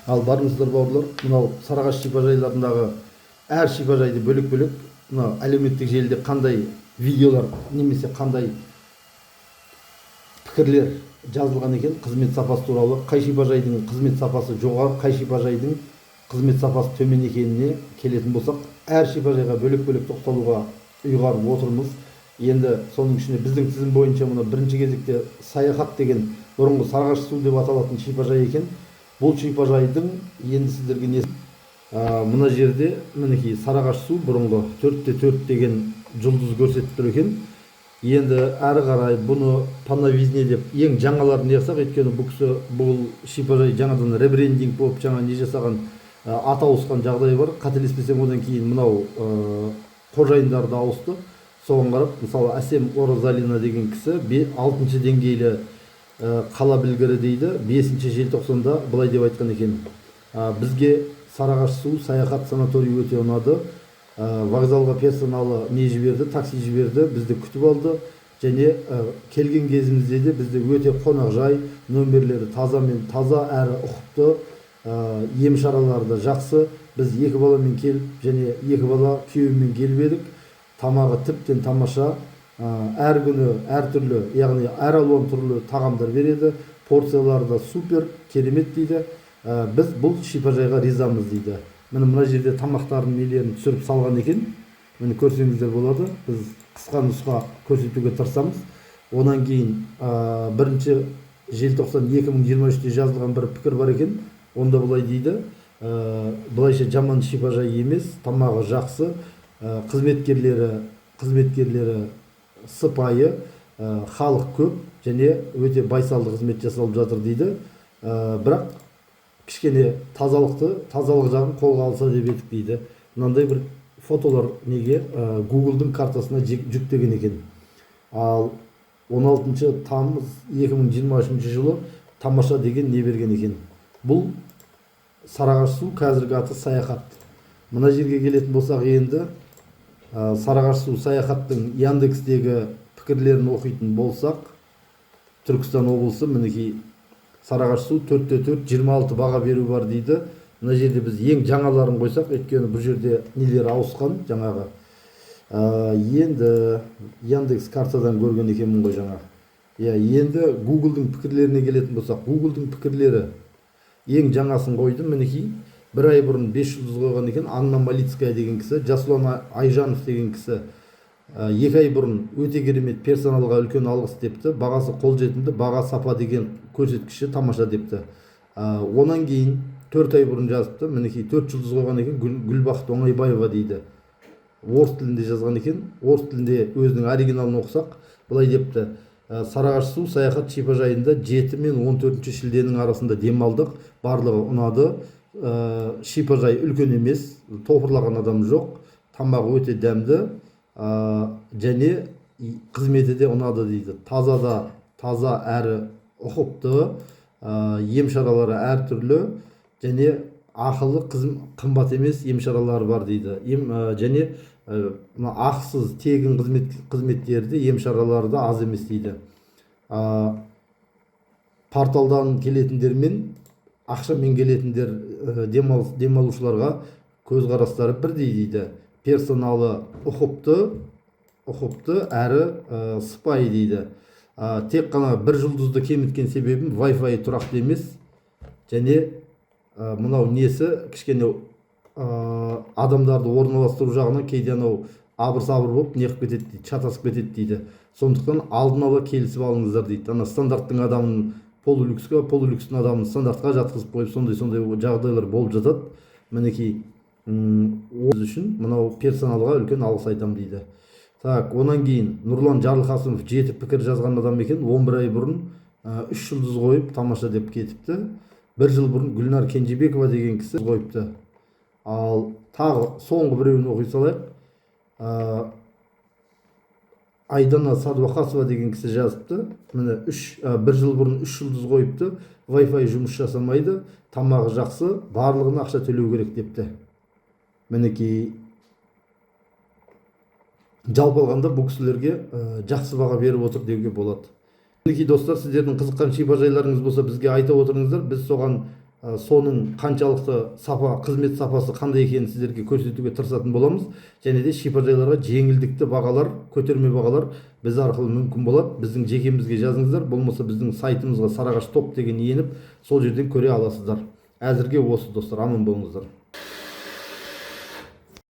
Ал барыңыздар бауырлар, мынау Сарыағаш шипажайларындағы әр шипажайды бөлек-бөлек мынау әлеуметтік желіде қандай видеолар немесе қандай пікірлер жазылған екен қызмет сапасы туралы, қай шипажайдың қызмет сапасы жоғары, қай шипажайдың қызмет сапасы төмен екеніне келетін болсақ, әр шипажайға бөлек-бөлек тоқталуға ұйғарып отырмыз. Енді соның ішінде біздің тізім бойынша мына бірінші кезекте Саяхат деген бұрынғы Сарыағаш су деп аталатын шипажай екен. Бұл шипажайдың енді сіздерге не мына жерде мінекей Сарыағаш су бұрынғы 4/4 деген жұлдыз көрсетіп тұр екен. Енді әрі қарай бұны пановизне деп ең жаңаларын жасақ, өйткені бұл шипажай жаңадан ребрендинг болып жаңа не жасаған, ат ауысқан жағдай бар. Қателеспесем одан кейін мынау қожайындар да ауысты. Соған қарап, мысалы Әсем Оразалина деген кісі 6-шы деңгейлі қала білгірі дейді. 5 желтоқсанда былай деп айтқан екен: бізге Сарыағаш су Саяхат санаторий өте ұнады. Вокзалға персоналы не жіберді, такси жіберді, бізді күтіп алды. Және келген кезімізде де бізді өте қонақжай, нөмерлері таза әрі ұқыпты, ем шаралары да жақсы. Біз 2 баламен келіп, және 2 бала күйеуіммен келіп едік. Тамағы тіптен тамаша, әр күні әртүрлі, яғни әр алуан түрлі тағамдар береді. Порциялары да супер, керемет дейді. Біз бұл шипажайға ризамыз дейді. Мына жерде тамақтарын нелерін түсіріп салған екен. Міне көрсеңіздер болады. Біз қысқа нұсқа көрсетуге тырысамыз. Онан кейін 1 желтоқсан 2023-те жазылған бір пікір бар екен. Онда былай дейді: былайша жаман шипажай емес, тамағы жақсы, қызметкерлері сыпайы, халық көп және өте байсалды қызмет жасалып жатыр дейді. Бірақ кішкене тазалық жағын қолға алса деп едік дейді. Мынандай бір фотолар неге Google'дың картасына жүктеген екен. Ал 16 тамыз 2023 жылы тамаша деген не берген екен. Бұл Сарыағаш су, қазіргі аты Саяхат. Мына жерге келетін болсақ, енді Сарыағаш су Саяхаттың Яндекстегі пікірлерін оқитын болсақ, Түркістан облысы мінекей Сарыағаш су 4/4 26 баға беру бар дейді. Мына жерде біз ең жаңаларын қойсақ, өйткені бұл жерде нелер ауысқан жаңағы. Енді Яндекс картадан көрген екенмін ғой жаңа. Енді Google'дың пікірлеріне келетін болсақ, Google'дың пікірлері ең жаңасын қойдым. Мінекей 1 ай бұрын 5 жұлдыз қойған екен Анна Малицкая деген кісі, Жасұлан Айжанов деген кісі 2 ай бұрын өте керемет, персоналға үлкен алғыс депті. Бағасы қолжетімді, баға сапа деген көрсеткіші тамаша депті. Онан кейін 4 ай бұрын жазыпты. Мінекей 4 жұлдыз қойған екен Гүлбақыт Оңайбаева дейді. Орыс тілінде жазған екен. Орыс тілінде өзінің оригиналын оқысақ, былай депті: Сарыағаш су Саяхат шипажайында 7 мен 14 шілденің арасында демалдық. Барлығы ұнады. Шипажай үлкен емес, топырлаған адам жоқ. Тамағы өте дәмді, және қызметі де ұнады дейді. Таза әрі ұқыпты, ем шаралары әртүрлі, және ақылы, қымбат емес ем шаралары бар дейді. Және ақысыз тегін қызметтерді, ем шаралары да аз емес дейді. Порталдан келетіндер мен ақшамен келетіндер демалушыларға көзқарастары бірдей дейді. Персоналы ұқыпты әрі сыпайы дейді. Тек қана 1 жұлдызды кеміткен себебім Wi-Fi тұрақты емес, және мынау несі кішкене адамдарды орналастыру жағынан кейде анау абыр-сабыр болып неғып кетеді дейді, шатасып кетеді дейді. Сондықтан алдын ала келісіп алыңыздар дейді. Ана стандарттың адамын полулюксқа, полулюкстің адамын стандартқа жатқызып қойып, сондай жағдайлар болып жатады. Мінекей өз үшін мынау персоналға үлкен алғыс айтам дейді. Онан кейін Нұрлан Жарылқасымов 7 пікір жазған адам екен. 11 ай бұрын 3 жұлдыз қойып тамаша деп кетіпті. 1 жыл бұрын Гүлнар Кенжебекова деген кісі қойыпты. Ал тағы соңғы біреуін оқи салайық. Айдана Садуақасова деген кісі жазыпты. Міне 1 жыл бұрын 3 жұлдыз қойыпты. Wi-Fi жұмыс жасамайды, тамағы жақсы, барлығына ақша төлеу керек депті. Мінекей жалпы алғанда бұл кісілерге жақсы баға беріп отыр деуге болады. Мінекей достар, сіздердің қызыққан шипажайларыңыз болса бізге айта отырыңыздар. Біз соған соның қаншалықты сапа, қызмет сапасы қандай екенін сіздерге көрсетуге тырысатын боламыз. Және де шипажайларға жеңілдікті бағалар, көтерме бағалар біз арқылы мүмкін болады. Біздің жекемізге жазыңыздар, болмаса біздің сайтымызға Сарыағаш топ деген еніп, сол жерден көре аласыздар. Әзірге осы достар, аман болыңыздар.